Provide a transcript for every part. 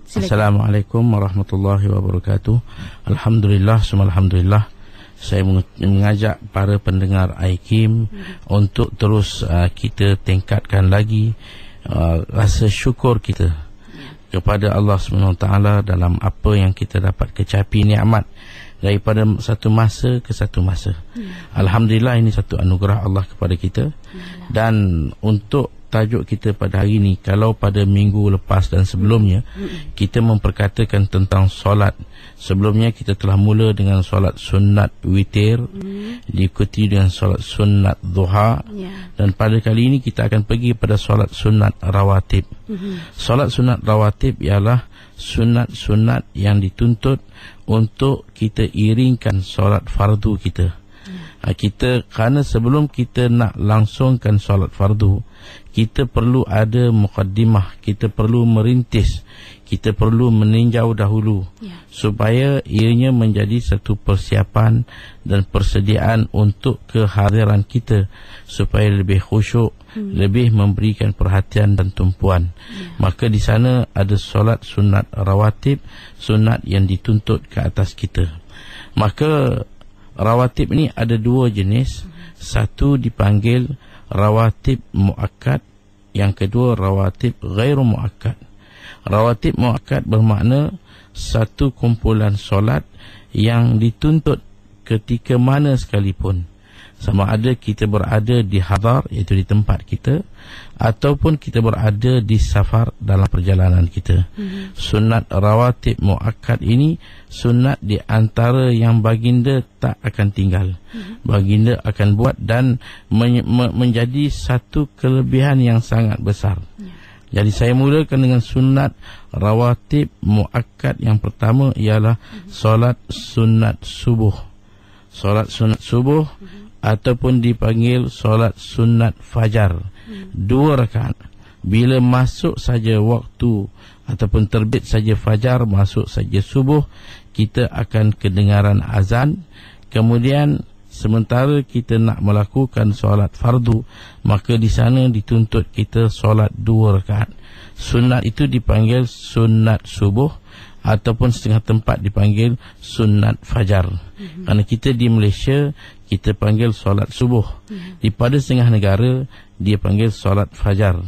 Assalamualaikum warahmatullahi wabarakatuh. Alhamdulillah, alhamdulillah. Saya mengajak para pendengar IKIM untuk terus kita tingkatkan lagi rasa syukur kita kepada Allah SWT dalam apa yang kita dapat kecapi nikmat daripada satu masa ke satu masa. Alhamdulillah, ini satu anugerah Allah kepada kita. Dan untuk tajuk kita pada hari ini, kalau pada minggu lepas dan sebelumnya kita memperkatakan tentang solat. Sebelumnya kita telah mula dengan solat sunat witir, diikuti dengan solat sunat duha, dan pada kali ini kita akan pergi pada solat sunat rawatib. Solat sunat rawatib ialah sunat-sunat yang dituntut untuk kita iringkan solat fardu kita. Kerana sebelum kita nak langsungkan solat fardu, kita perlu ada muqaddimah, kita perlu merintis, kita perlu meninjau dahulu supaya ianya menjadi satu persiapan dan persediaan untuk kehadiran kita, supaya lebih khusyuk, lebih memberikan perhatian dan tumpuan. Maka di sana ada solat sunat rawatib, sunat yang dituntut ke atas kita. Maka rawatib ni ada dua jenis. Satu dipanggil rawatib muakkad, yang kedua rawatib ghairu muakkad. Rawatib muakkad bermakna satu kumpulan solat yang dituntut ketika mana sekalipun, sama ada kita berada di hadar, iaitu di tempat kita, ataupun kita berada di safar dalam perjalanan kita. Sunat rawatib muakkad ini sunat di antara yang baginda tak akan tinggal. Baginda akan buat dan menjadi satu kelebihan yang sangat besar. Jadi saya mulakan dengan sunat rawatib muakkad. Yang pertama ialah solat sunat subuh. Solat sunat subuh ataupun dipanggil solat sunat fajar, 2 rakaat. Bila masuk saja waktu ataupun terbit saja fajar, masuk saja subuh, kita akan kedengaran azan. Kemudian sementara kita nak melakukan solat fardu, maka di sana dituntut kita solat 2 rakaat. Sunat itu dipanggil sunat subuh, ataupun setengah tempat dipanggil sunat fajar. Kerana kita di Malaysia, kita panggil solat subuh. Di pada setengah negara, dia panggil solat fajar.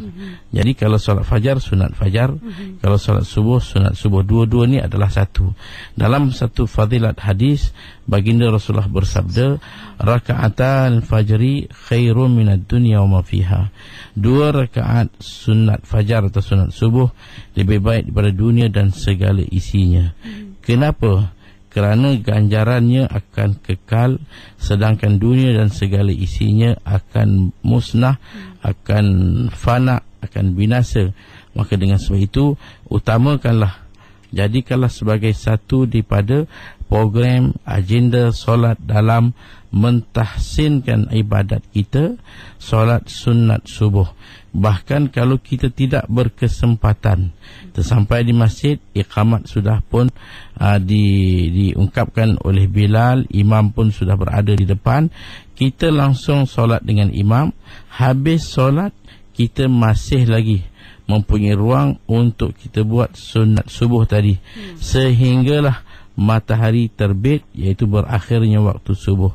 Jadi kalau solat fajar, sunat fajar. Kalau solat subuh, sunat subuh. Dua-dua ni adalah satu. Dalam satu fadilat hadis, baginda Rasulullah bersabda, raka'atan fajri khairun minad dunya wa ma fiha. 2 rakaat sunat fajar atau sunat subuh lebih baik daripada dunia dan segala isinya. Kenapa? Kerana ganjarannya akan kekal, sedangkan dunia dan segala isinya akan musnah, akan fana, akan binasa. Maka dengan sebab itu, utamakanlah, jadikanlah sebagai satu daripada program agenda solat dalam mentahsinkan ibadat kita, solat sunat subuh. Bahkan kalau kita tidak berkesempatan tersampai di masjid, iqamat sudah pun diungkapkan oleh Bilal, imam pun sudah berada di depan, kita langsung solat dengan imam. Habis solat, kita masih lagi mempunyai ruang untuk kita buat sunat subuh tadi, sehinggalah matahari terbit, iaitu berakhirnya waktu subuh.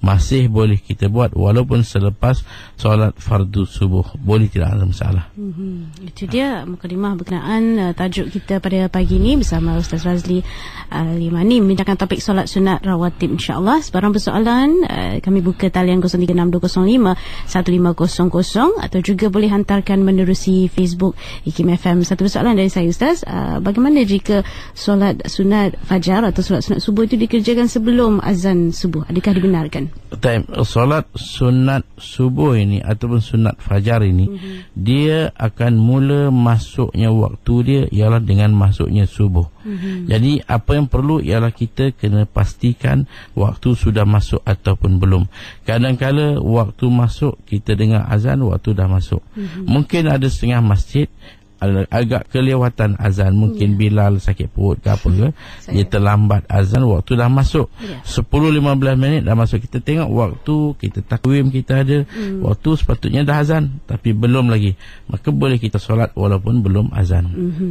Masih boleh kita buat walaupun selepas solat fardu subuh. Boleh, tidak ada masalah. Itu dia mukadimah berkenaan tajuk kita pada pagi ini bersama Ustaz Razli Limani, membincangkan topik solat sunat rawatib. InsyaAllah sebarang persoalan kami buka talian 0362051500, atau juga boleh hantarkan menerusi Facebook IKIM FM. Satu persoalan dari saya, Ustaz, bagaimana jika solat sunat fajar atau solat sunat subuh itu dikerjakan sebelum azan subuh? Adakah dibenarkan? Solat sunat subuh ini ataupun sunat fajar ini, dia akan mula masuknya waktu dia ialah dengan masuknya subuh. Jadi apa yang perlu ialah kita kena pastikan waktu sudah masuk ataupun belum. Kadang-kala waktu masuk, kita dengar azan, waktu dah masuk. Mungkin ada setengah masjid agak kelewatan azan, mungkin Bilal sakit perut ke apa ke, dia terlambat azan, waktu dah masuk 10-15 minit dah masuk, kita tengok waktu, kita takwim kita ada waktu sepatutnya dah azan tapi belum lagi, maka boleh kita solat walaupun belum azan.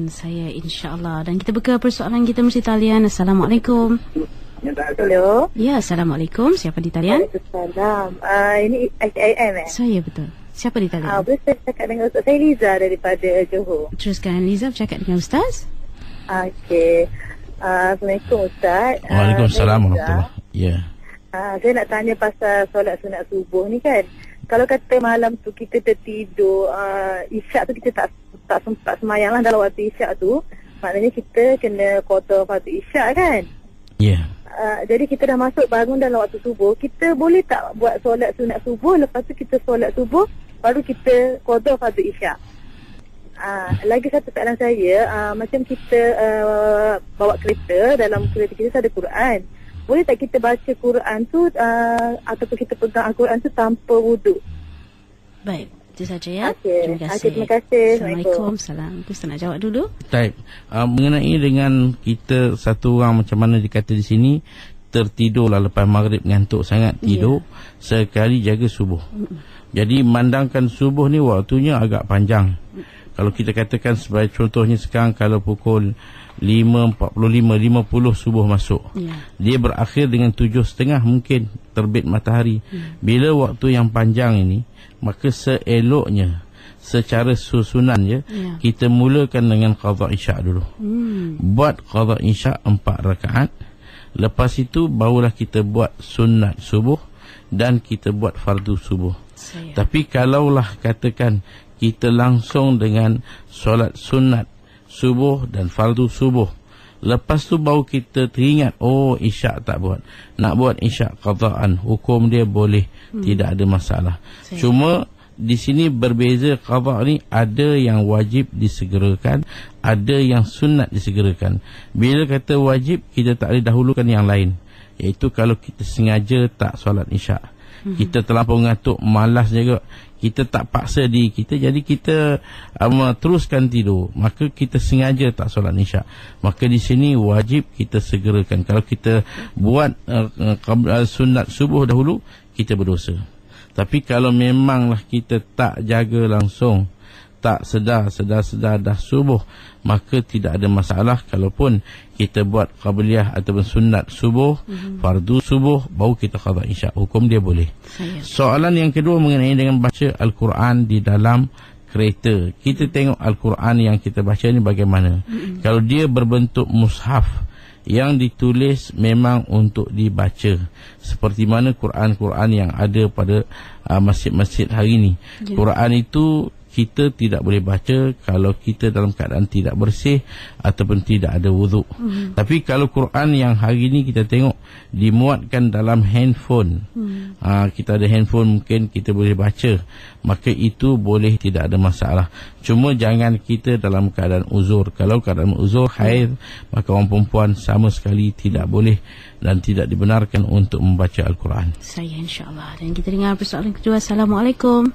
Saya insya-Allah. Dan kita buka persoalan kita mesti talian. Assalamualaikum. Hello. Ya, Assalamualaikum. Siapa di talian? Waalaikumsalam. Ini IAM Saya betul. Siapa di talian? Boleh saya cakap dengan Ustaz? Saya Liza daripada Johor. Teruskan Liza bercakap dengan Ustaz. Okey. Assalamualaikum Ustaz. Waalaikumsalam warahmatullahi. Ya. Saya nak tanya pasal solat sunat subuh ni kan. Kalau kata malam tu kita tertidur, isyak tu kita tak sempat semayang lah dalam waktu isyak tu, maknanya kita kena qada fardu isyak kan? Ya. Jadi kita dah masuk bangun dalam waktu subuh, kita boleh tak buat solat sunat subuh, lepas tu kita solat subuh baru kita qada fardu isyak? Lagi satu soalan saya, macam kita bawa kereta, dalam kereta kita ada Quran, boleh tak kita baca Quran tu ataupun kita pegang Al-Quran tu tanpa wuduk? Baik, itu saja ya. Terima kasih. Terima kasih. Assalamualaikum. Salam. Ustaz nak jawab dulu. Baik. Mengenai dengan kita satu orang macam mana dikata di sini tertidurlah lepas maghrib, ngantuk sangat tidur, sekali jaga subuh. Jadi mandangkan subuh ni waktunya agak panjang. Kalau kita katakan sebagai contohnya sekarang, kalau pukul 5.45, 50 subuh masuk, dia berakhir dengan 7.30 mungkin terbit matahari. Bila waktu yang panjang ini, maka seeloknya secara susunan kita mulakan dengan qada isyak dulu. Buat qada isyak 4 rakaat, lepas itu barulah kita buat sunat subuh dan kita buat fardu subuh. Tapi kalaulah katakan kita langsung dengan solat sunat subuh dan fardu subuh, lepas tu baru kita teringat, oh isyak tak buat, nak buat isyak qadaan, hukum dia boleh, tidak ada masalah. Cuma di sini berbeza, qada ni ada yang wajib disegerakan, ada yang sunat disegerakan. Bila kata wajib, kita tak boleh dahulukan yang lain, iaitu kalau kita sengaja tak solat isyak, kita terlampau ngantuk, malas juga, kita tak paksa diri kita, jadi kita teruskan tidur, maka kita sengaja tak solat isyak, maka di sini wajib kita segerakan. Kalau kita buat sunat subuh dahulu, kita berdosa. Tapi kalau memanglah kita tak jaga langsung, tak sedar dah subuh, maka tidak ada masalah. Kalaupun kita buat qabliyah ataupun sunat subuh, fardu subuh, baru kita qada isyak, hukum dia boleh. Soalan yang kedua mengenai dengan baca Al-Quran di dalam kereta. Kita tengok Al-Quran yang kita baca ni bagaimana. Kalau dia berbentuk mushaf yang ditulis memang untuk dibaca, seperti mana Quran-Quran yang ada pada masjid-masjid hari ini. Quran itu kita tidak boleh baca kalau kita dalam keadaan tidak bersih ataupun tidak ada wuduk. Tapi kalau Quran yang hari ini kita tengok dimuatkan dalam handphone, kita ada handphone, mungkin kita boleh baca, maka itu boleh, tidak ada masalah. Cuma jangan kita dalam keadaan uzur. Kalau keadaan uzur haid, maka orang perempuan sama sekali tidak boleh dan tidak dibenarkan untuk membaca Al-Quran. Saya insya-Allah. Dan kita dengar persoalan kedua. Assalamualaikum.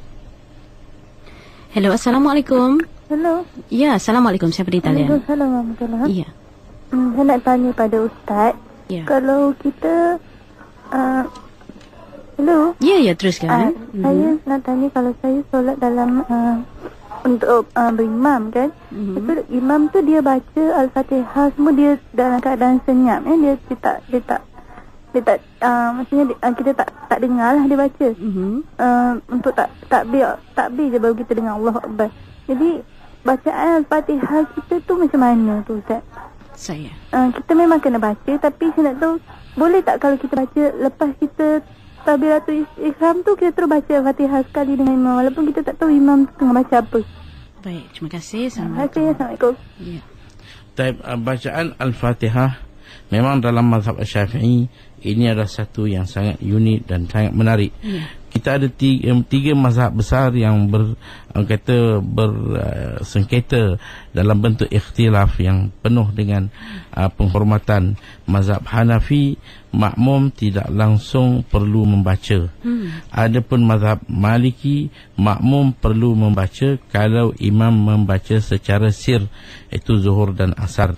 Hello, Assalamualaikum. Hello. Ya, Assalamualaikum. Siapa di talian? Assalamualaikum. Ya. Saya nak tanya pada Ustaz, kalau kita hello. Ya, teruskan. Saya nak tanya, kalau saya solat dalam untuk berimam kan, itu imam tu dia baca Al-Fatihah semua, dia dalam keadaan senyap, dia tak maksudnya kita tak dengar lah dia baca. Untuk takbir je baru kita dengar Allah Akbar. Jadi bacaan Al-Fatihah kita tu macam mana tu Ustaz? Saya kita memang kena baca, tapi saya nak tahu, boleh tak kalau kita baca lepas kita takbiratul ihram tu, kita terus baca Al-Fatihah sekali dengan imam, walaupun kita tak tahu imam tengah baca apa? Baik, terima kasih. Assalamualaikum. Ya. Bacaan Al-Fatihah memang dalam mazhab Syafi'i ini adalah satu yang sangat unik dan sangat menarik. kita ada tiga mazhab besar yang bersengketa dalam bentuk ikhtilaf yang penuh dengan penghormatan. Mazhab Hanafi, makmum tidak langsung perlu membaca. Adapun mazhab Maliki, makmum perlu membaca kalau imam membaca secara sir, itu zuhur dan asar.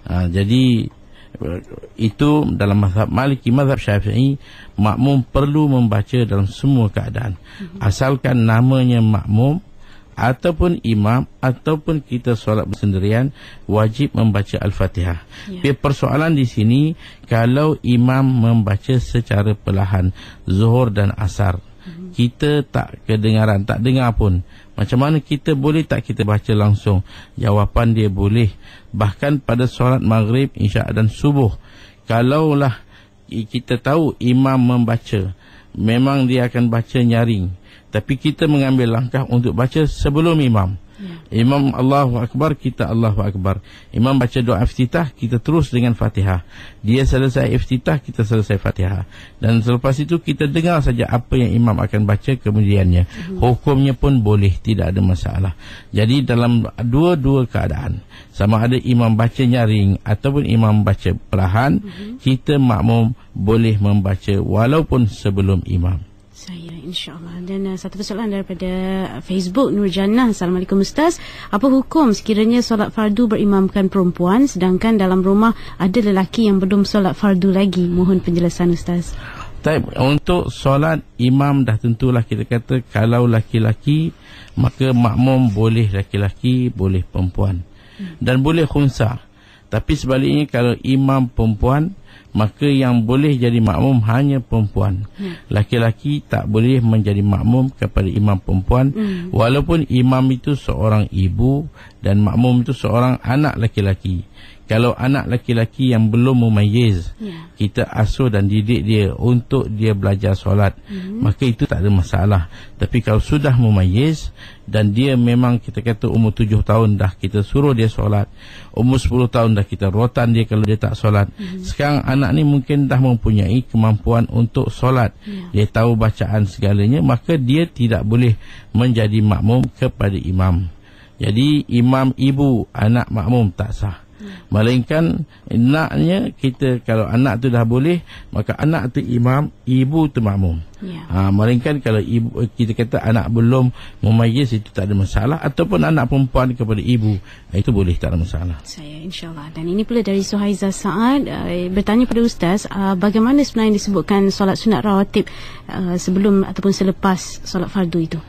Jadi itu dalam mazhab Maliki. Mazhab Syafi'i, makmum perlu membaca dalam semua keadaan, asalkan namanya makmum ataupun imam ataupun kita solat bersendirian, wajib membaca Al-Fatihah. Persoalan di sini, kalau imam membaca secara perlahan zuhur dan asar, kita tak kedengaran, tak dengar pun, macam mana kita boleh tak kita baca langsung? Jawapan dia boleh. Bahkan pada solat maghrib, isyak dan subuh, kalaulah kita tahu imam membaca, memang dia akan baca nyaring, tapi kita mengambil langkah untuk baca sebelum imam. Imam Allahu Akbar, kita Allahu Akbar. Imam baca doa iftitah, kita terus dengan Fatihah. Dia selesai iftitah, kita selesai Fatihah. Dan selepas itu kita dengar saja apa yang imam akan baca kemudiannya. Hukumnya pun boleh, tidak ada masalah. Jadi dalam dua-dua keadaan, sama ada imam baca nyaring ataupun imam baca perlahan, kita makmum boleh membaca walaupun sebelum imam. Saya, insyaAllah. Dan satu persoalan daripada Facebook, Nur Jannah. Assalamualaikum Ustaz. Apa hukum sekiranya solat fardu berimamkan perempuan, sedangkan dalam rumah ada lelaki yang belum solat fardu lagi? Mohon penjelasan Ustaz. Untuk solat imam dah tentulah kita kata, kalau laki-laki maka makmum boleh laki-laki, boleh perempuan, dan boleh khunsa. Tapi sebaliknya, kalau imam perempuan, maka yang boleh jadi makmum hanya perempuan. Laki-laki tak boleh menjadi makmum kepada imam perempuan, walaupun imam itu seorang ibu dan makmum itu seorang anak laki-laki. Kalau anak laki-laki yang belum mumayyiz, kita asuh dan didik dia untuk dia belajar solat, maka itu tak ada masalah. Tapi kalau sudah mumayyiz dan dia memang kita kata umur 7 tahun dah kita suruh dia solat, umur 10 tahun dah kita rotan dia kalau dia tak solat. Sekarang anak ni mungkin dah mempunyai kemampuan untuk solat, dia tahu bacaan segalanya, maka dia tidak boleh menjadi makmum kepada imam. Jadi imam ibu, anak makmum tak sah. Melainkan naknya kita, kalau anak tu dah boleh, maka anak tu imam, ibu tu makmum. Melainkan kalau ibu, kita kata anak belum mumayyiz, itu tak ada masalah. Ataupun anak perempuan kepada ibu, itu boleh, tak ada masalah. Saya, insyaAllah. Dan ini pula dari Suhaiza Saad, bertanya pada Ustaz, bagaimana sebenarnya disebutkan solat sunat rawatib sebelum ataupun selepas solat fardu itu?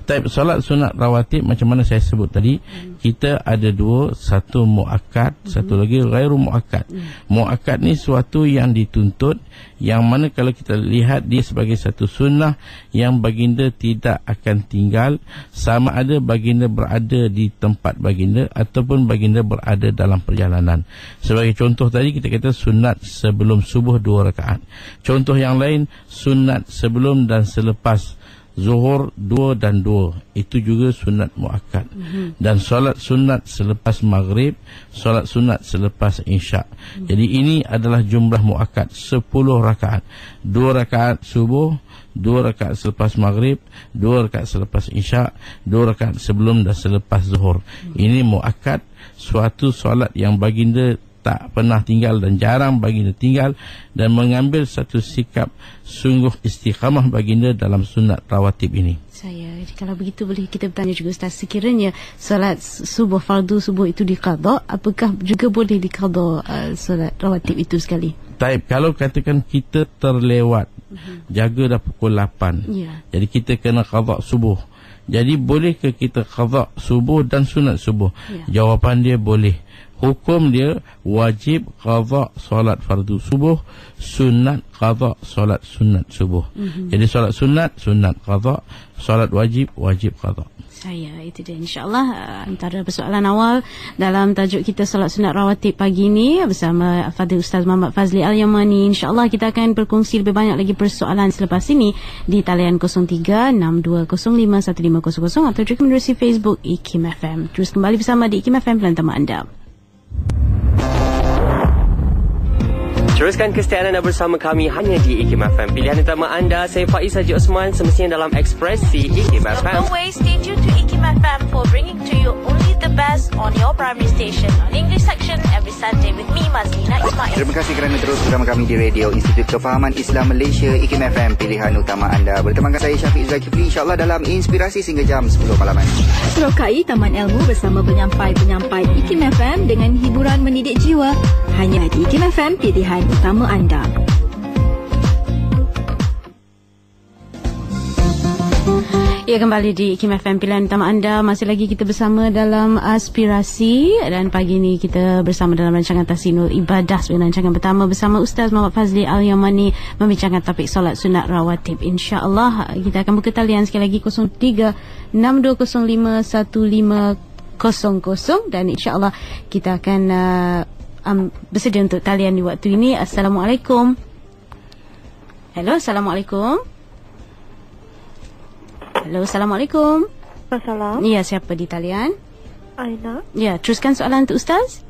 Solat sunat rawatib macam mana saya sebut tadi, kita ada dua, satu muakkad, satu lagi ghairu muakkad. Muakkad ni suatu yang dituntut, yang mana kalau kita lihat dia sebagai satu sunnah yang baginda tidak akan tinggal, sama ada baginda berada di tempat baginda ataupun baginda berada dalam perjalanan. Sebagai contoh tadi kita kata sunat sebelum subuh 2 rakaat. Contoh yang lain, sunat sebelum dan selepas Zuhur 2 dan 2, itu juga sunat muakkad. Dan solat sunat selepas maghrib, solat sunat selepas isyak. Jadi ini adalah jumlah muakkad 10 rakaat. 2 rakaat subuh, 2 rakaat selepas maghrib, 2 rakaat selepas isyak, 2 rakaat sebelum dan selepas zuhur. Ini muakkad, suatu solat yang baginda tak pernah tinggal dan jarang baginda tinggal, dan mengambil satu sikap sungguh istiqamah baginda dalam sunat rawatib ini. Saya, kalau begitu boleh kita bertanya juga Ustaz, sekiranya solat subuh, fardu subuh itu diqadha, apakah juga boleh diqadha solat rawatib itu sekali? Kalau katakan kita terlewat, jaga dah pukul 8, jadi kita kena qadha subuh. Jadi bolehkah kita qadha subuh dan sunat subuh? Jawapan dia boleh. Hukum dia wajib qadha solat fardu subuh, sunat qadha solat sunat subuh. Jadi solat sunat, sunat qadha, solat wajib, wajib qadha. Saya, itu dia insyaAllah antara persoalan awal dalam tajuk kita solat sunat rawatib pagi ini bersama Fadil Ustaz Muhammad Fazli Al-Yamani. InsyaAllah kita akan berkongsi lebih banyak lagi persoalan selepas ini di talian 0362051500 atau juga menerusi Facebook IKIM FM. Terus kembali bersama di IKIM FM, pelan tama anda. Teruskan kesetiaan anda bersama kami hanya di IKIM FM. Pilihan utama anda, saya Faiz Haji Osman, semestinya dalam Ekspresi IKIM FM. Always stay tuned to IKIM FM for bringing to you only the best on your primary station. On English section every Sunday with me, Mazlina Ismail. Terima kasih kerana terus bersama kami di Radio Institut Kefahaman Islam Malaysia IKIM FM, pilihan utama anda. Bertemankan saya Syafiq Zulkifli, insyaAllah dalam Inspirasi sehingga jam 10 malaman. Serokai Taman Ilmu bersama penyampai-penyampai IKIM FM dengan hiburan mendidik jiwa. Hanya di IKIM FM, pilihan utama anda. Ya, kembali di IKIM FM, pilihan utama anda. Masih lagi kita bersama dalam Aspirasi. Dan pagi ini kita bersama dalam rancangan Tahsinul Ibadah, sebagai rancangan pertama bersama Ustaz Muhammad Fazli Al-Yamani, membincangkan topik solat sunat rawatib. InsyaAllah kita akan buka talian sekali lagi 03-6205-1500. Dan insyaAllah kita akan bersedia untuk talian di waktu ini. Assalamualaikum. Hello, Assalamualaikum. Hello, Assalamualaikum. Assalamualaikum. Ya, siapa di talian? Aina. Ya, teruskan soalan untuk Ustaz.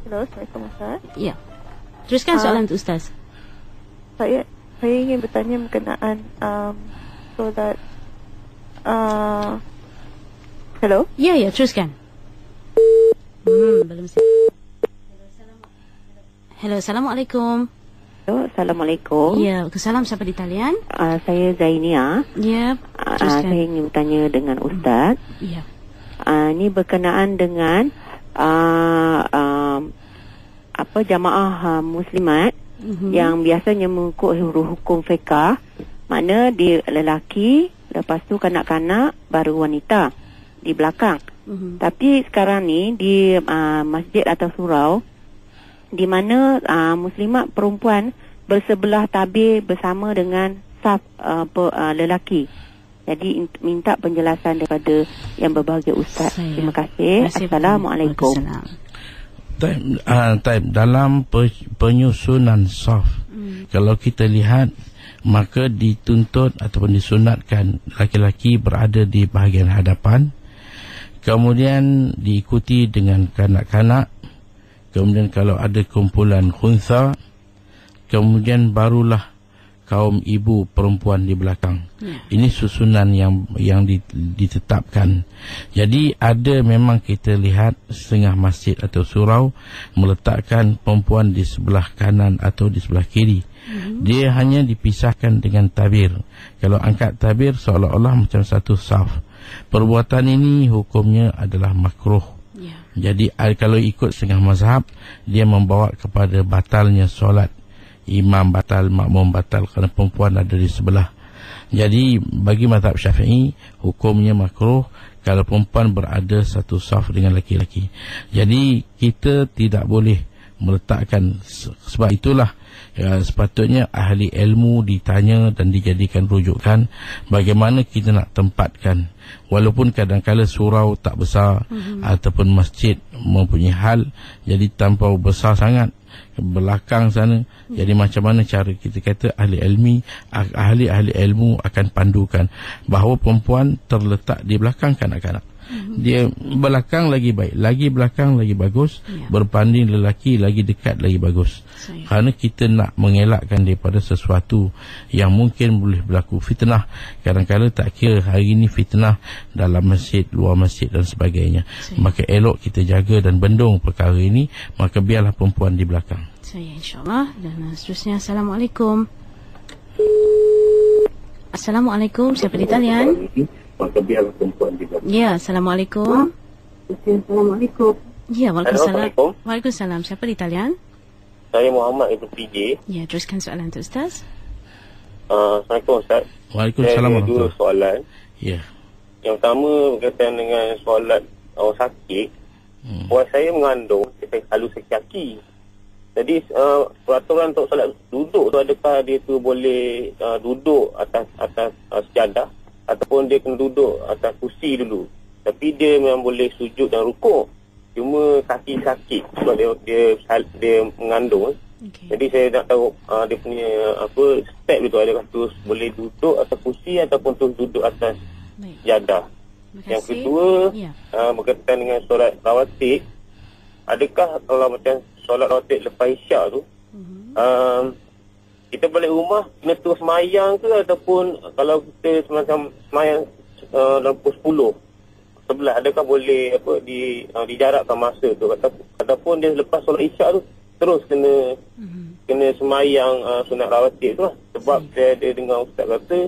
Hello, Assalamualaikum Ustaz. Ya, teruskan soalan untuk Ustaz. Saya ingin bertanya berkenaan solat. Hello. Ya, teruskan. Belum siap. Hello, Assalamualaikum. Hello, Assalamualaikum. Ya, Waalaikumsalam. Siapa di talian? Saya Zainia. Ya, teruskan. Saya ingin bertanya dengan Ustaz. Ya. Ini berkenaan dengan jamaah muslimat yang biasanya mengikut hukum fiqah, makna dia lelaki, lepas tu kanak-kanak, baru wanita di belakang. Tapi sekarang ni di masjid atau surau, di mana muslimat perempuan bersebelah tabir bersama dengan saf lelaki. Jadi minta penjelasan daripada yang berbahagia Ustaz. Terima kasih. Assalamualaikum. Dalam penyusunan saf, kalau kita lihat, maka dituntut ataupun disunatkan laki-laki berada di bahagian hadapan, kemudian diikuti dengan kanak-kanak, kemudian kalau ada kumpulan khunsa, kemudian barulah kaum ibu perempuan di belakang. Ini susunan yang ditetapkan. Jadi ada memang kita lihat setengah masjid atau surau meletakkan perempuan di sebelah kanan atau di sebelah kiri. Dia hanya dipisahkan dengan tabir. Kalau angkat tabir seolah-olah macam satu saf. Perbuatan ini hukumnya adalah makruh. Jadi kalau ikut setengah mazhab, dia membawa kepada batalnya solat. Imam batal, makmum batal kerana perempuan ada di sebelah. Jadi bagi mazhab Syafi'i, hukumnya makruh kalau perempuan berada satu saf dengan laki-laki. Jadi kita tidak boleh meletakkan, sebab itulah sepatutnya ahli ilmu ditanya dan dijadikan rujukan bagaimana kita nak tempatkan. Walaupun kadang-kadang surau tak besar ataupun masjid mempunyai hal, jadi tanpa besar sangat belakang sana, jadi macam mana cara kita kata ahli ilmu akan pandukan bahawa perempuan terletak di belakang kanak-kanak. Dia belakang lagi baik, lagi belakang lagi bagus, berbanding lelaki lagi dekat lagi bagus. Kerana kita nak mengelakkan daripada sesuatu yang mungkin boleh berlaku fitnah. Kadang-kadang tak kira hari ini fitnah dalam masjid, luar masjid dan sebagainya. Maka elok kita jaga dan bendung perkara ini, maka biarlah perempuan di belakang. InsyaAllah. Dan seterusnya, Assalamualaikum. Assalamualaikum. Siapa di talian? Ya, Assalamualaikum. Assalamualaikum. Ya, Waalaikumsalam. Waalaikumsalam. Siapa di talian? Saya Muhammad Ibn PJ. Ya, teruskan soalan untuk Ustaz. Assalamualaikum Ustaz. Waalaikumsalam. Saya ada dua soalan. Ya. Yang pertama berkaitan dengan solat orang sakit. Buat saya mengandung, saya selalu sakit kaki. Jadi peraturan untuk solat duduk tu, adakah dia tu boleh duduk atas sejadah ataupun dia kena duduk atas kursi dulu? Tapi dia memang boleh sujud dan rukuk. Cuma kaki sakit sebab dia mengandung. Jadi saya nak tahu dia punya step tu, adakah tu boleh duduk atas kursi ataupun tu duduk atas sejadah. Yang kedua, berkaitan dengan solat rawatib. Adakah kalau macam solat rawatib lepas isyak tu, kita balik rumah kena terus semayang ke, ataupun kalau kita semacam semayang dalam pukul 10 11, adakah boleh dijarakkan masa tu, ataupun dia lepas solat isyak tu terus kena semayang sunat rawatib tu lah. Sebab saya ada dengar ustaz kata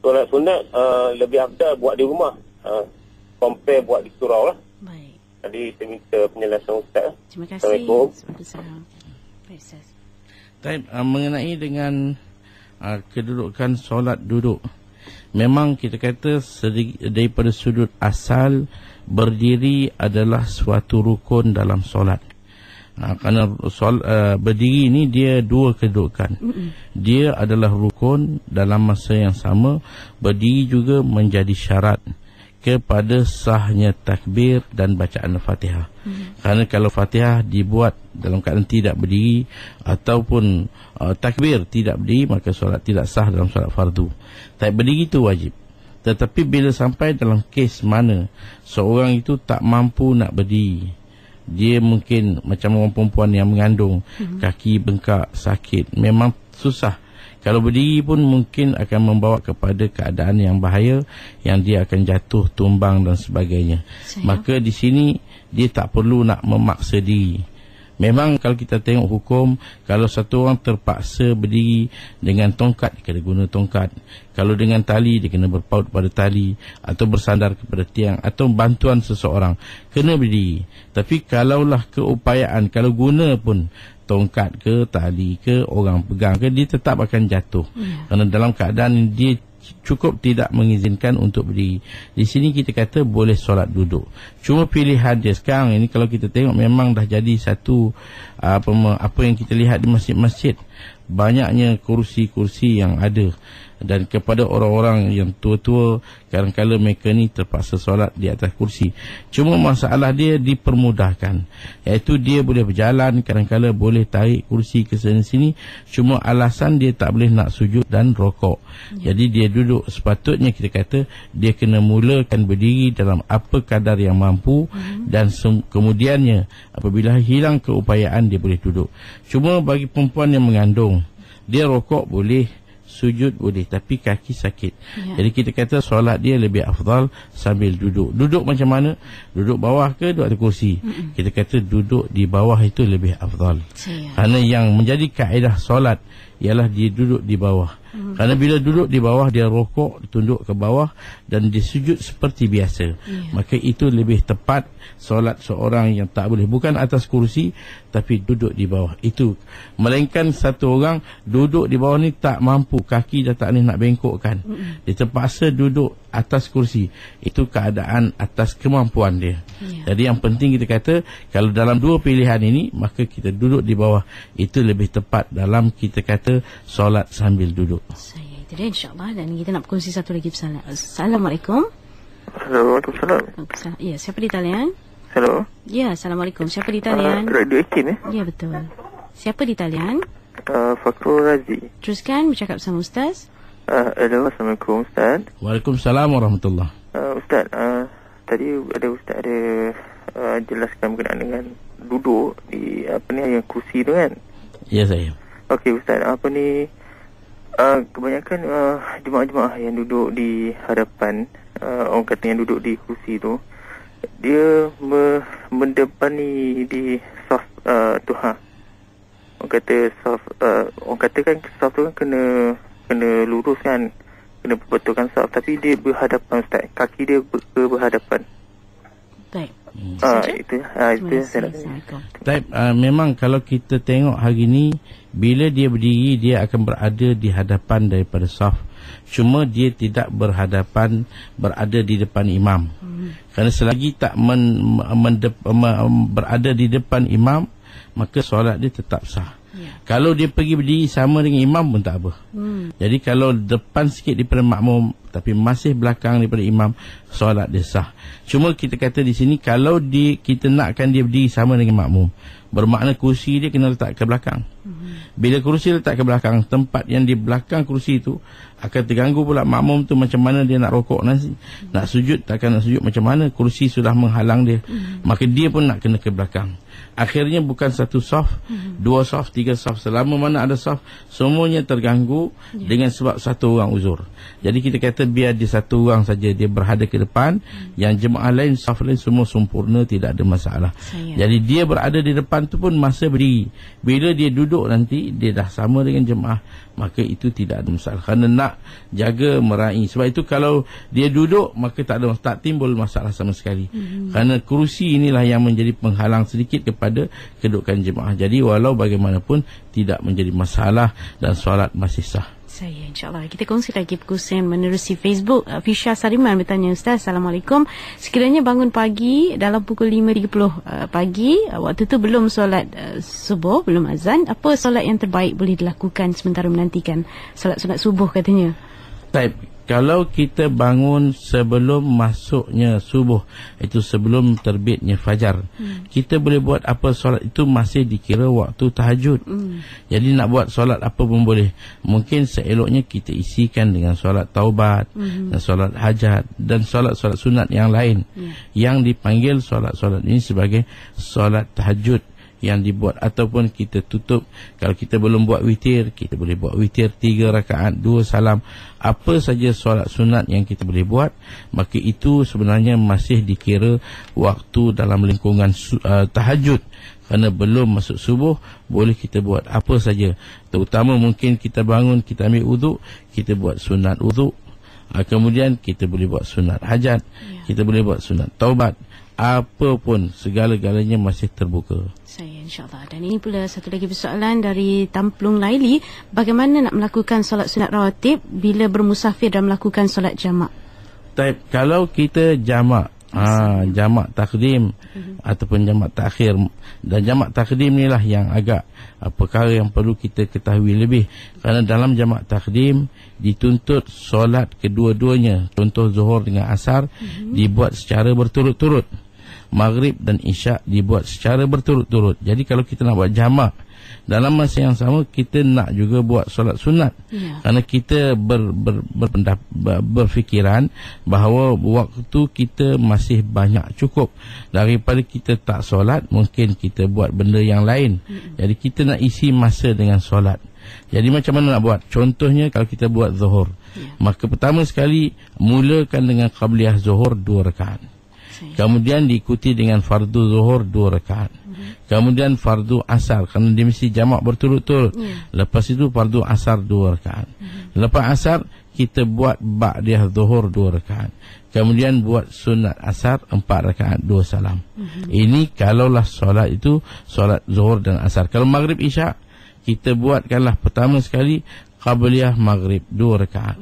solat sunat lebih afdal buat di rumah compare buat di surau lah. Baik. Jadi saya minta penjelasan ustaz. Terima kasih. Assalamualaikum. Baik, Ustaz. Mengenai dengan kedudukan solat duduk, memang kita kata daripada sudut asal berdiri adalah suatu rukun dalam solat. Kerana berdiri ni dia dua kedudukan. Dia adalah rukun, dalam masa yang sama berdiri juga menjadi syarat kepada sahnya takbir dan bacaan Al-Fatihah. Kerana kalau Fatihah dibuat dalam keadaan tidak berdiri ataupun takbir tidak berdiri, maka solat tidak sah dalam solat fardu. Tapi berdiri itu wajib. Tetapi bila sampai dalam kes mana seorang itu tak mampu nak berdiri, dia mungkin macam orang perempuan yang mengandung, kaki bengkak, sakit, memang susah. Kalau berdiri pun mungkin akan membawa kepada keadaan yang bahaya, yang dia akan jatuh, tumbang dan sebagainya. Maka di sini dia tak perlu nak memaksa diri. Memang kalau kita tengok hukum, kalau satu orang terpaksa berdiri dengan tongkat, dia kena guna tongkat. Kalau dengan tali, dia kena berpaut pada tali, atau bersandar kepada tiang, atau bantuan seseorang, kena berdiri. Tapi kalaulah keupayaan, kalau guna pun tongkat ke, tali ke, orang pegang ke, dia tetap akan jatuh. Kerana dalam keadaan dia cukup tidak mengizinkan untuk berdiri. Di sini kita kata boleh solat duduk. Cuma pilihan dia sekarang ini, kalau kita tengok memang dah jadi satu apa yang kita lihat di masjid-masjid, banyaknya kursi-kursi yang ada. Dan kepada orang-orang yang tua-tua, kadang-kadang mereka ni terpaksa solat di atas kursi. Cuma masalah dia dipermudahkan, iaitu dia boleh berjalan, kadang-kadang boleh tarik kursi ke sini-sini. Cuma alasan dia tak boleh nak sujud dan rokok. Jadi dia duduk. Sepatutnya kita kata dia kena mulakan berdiri dalam apa kadar yang mampu, dan kemudiannya apabila hilang keupayaan dia boleh duduk. Cuma bagi perempuan yang mengandung, dia rokok boleh, sujud boleh, tapi kaki sakit. Jadi kita kata solat dia lebih afdal sambil duduk. Duduk macam mana? Duduk bawah ke duduk atas kursi? Kita kata duduk di bawah itu lebih afdal. Kerana yang menjadi kaedah solat ialah dia duduk di bawah. Kerana bila duduk di bawah, dia rokok, tunduk ke bawah dan dia sujud seperti biasa. Maka itu lebih tepat solat seorang yang tak boleh, bukan atas kursi tapi duduk di bawah. Itu melainkan satu orang duduk di bawah ni tak mampu, kaki dah tak boleh nak bengkokkan, dia terpaksa duduk atas kursi. Itu keadaan atas kemampuan dia. Jadi yang penting kita kata, kalau dalam dua pilihan ini, maka kita duduk di bawah. Itu lebih tepat dalam kita kata solat sambil duduk. Itu dia, insyaAllah. Dan kita nak berkongsi satu lagi pesan. Assalamualaikum. Waalaikumsalam. Ya, siapa di talian? Hello. Ya, Assalamualaikum. Siapa di talian? Radio Hakim Ya, betul. Siapa di talian? Fakrul Razi. Teruskan bercakap bersama Ustaz. Hello, Assalamualaikum Ustaz. Waalaikumsalam warahmatullahi. Ustaz, tadi ada Ustaz ada jelaskan berkenaan dengan duduk di yang kursi tu kan? Ya, saya. Okey Ustaz, kebanyakan jemaah-jemaah yang duduk di hadapan, orang kata yang duduk di kursi tu, dia mendepani di saf Tuhan. Orang kata saf, orang kata kan saf tu kan kena lurus kan, kena betulkan saf, tapi dia berhadapan Ustaz, kaki dia berhadapan. Baik. Itu saya nak. Memang kalau kita tengok hari ni, bila dia berdiri, dia akan berada di hadapan daripada saf. Cuma dia tidak berada di depan imam. Kerana selagi tak berada di depan imam, maka solat dia tetap sah. Kalau dia pergi berdiri sama dengan imam pun tak apa. Jadi kalau depan sikit daripada makmum tapi masih belakang daripada imam, solat dia sah. Cuma kita kata di sini, kalau kita nakkan dia berdiri sama dengan makmum, bermakna kursi dia kena letak ke belakang. Bila kursi letak ke belakang, tempat yang di belakang kursi itu akan terganggu pula makmum tu. Macam mana dia nak rokok nanti, nak sujud takkan nak sujud macam mana, kursi sudah menghalang dia. Maka dia pun nak kena ke belakang. Akhirnya bukan satu saf, 2 saf, 3 saf. Selama mana ada saf, semuanya terganggu dengan sebab satu orang uzur. Jadi kita kata biar dia satu orang saja dia berada ke depan, yang jemaah lain, saf lain semua sempurna, tidak ada masalah. Jadi dia berada di depan tu pun masa berdiri. Bila dia duduk nanti, dia dah sama dengan jemaah, maka itu tidak ada masalah. Kerana nak jaga meraih. Sebab itu kalau dia duduk, maka tak timbul masalah sama sekali. Kerana kerusi inilah yang menjadi penghalang sedikit kepada kedudukan jemaah. Jadi walau bagaimanapun tidak menjadi masalah dan solat masih sah. Saya insyaAllah. Kita kongsi lagi perkongsian menerusi Facebook. Fisha Sariman bertanya, Ustaz, Assalamualaikum. Sekiranya bangun pagi dalam pukul 5.30 pagi, waktu tu belum solat subuh, belum azan, apa solat yang terbaik boleh dilakukan sementara menantikan solat sunat subuh katanya? Kalau kita bangun sebelum masuknya subuh, itu sebelum terbitnya fajar, kita boleh buat apa solat itu masih dikira waktu tahajud. Jadi nak buat solat apa pun boleh. Mungkin seeloknya kita isikan dengan solat taubat, dan solat hajat, dan solat-solat sunat yang lain, yang dipanggil solat-solat ini sebagai solat tahajud yang dibuat. Ataupun kita tutup, kalau kita belum buat witir, kita boleh buat witir 3 rakaat 2 salam. Apa saja solat sunat yang kita boleh buat, maka itu sebenarnya masih dikira waktu dalam lingkungan tahajud. Kerana belum masuk subuh, boleh kita buat apa saja. Terutama mungkin kita bangun, kita ambil uduk, kita buat sunat uduk, kemudian kita boleh buat sunat hajat, kita boleh buat sunat taubat. Apa pun, segala-galanya masih terbuka. Saya insyaAllah. Dan ini pula satu lagi persoalan dari Tamplung Laili. Bagaimana nak melakukan solat sunat rawatib bila bermusafir dan melakukan solat jamak? Kalau kita jamak, jamak takdim ataupun jamak takhir, dan jamak takdim inilah yang agak perkara yang perlu kita ketahui lebih. Kerana dalam jamak takdim dituntut solat kedua-duanya, contoh zuhur dengan asar, dibuat secara berturut-turut. Maghrib dan isyak dibuat secara berturut-turut. Jadi kalau kita nak buat jamak, dalam masa yang sama kita nak juga buat solat sunat. Kerana kita berfikiran bahawa waktu kita masih banyak cukup. Daripada kita tak solat, mungkin kita buat benda yang lain. Jadi kita nak isi masa dengan solat. Jadi macam mana nak buat? Contohnya kalau kita buat zuhur, maka pertama sekali mulakan dengan qabliyah zuhur 2 rakaat. Kemudian diikuti dengan fardu zuhur 2 rakaat. Kemudian fardu asar, kerana dia mesti jamak berturut-turut. Lepas itu fardu asar 2 rakaat. Lepas asar kita buat ba'diyah zuhur 2 rakaat. Kemudian buat sunat asar 4 rakaat 2 salam. Ini kalaulah solat itu solat zuhur dan asar. Kalau maghrib isyak, kita buatkanlah pertama sekali qabliyah maghrib 2 rakaat.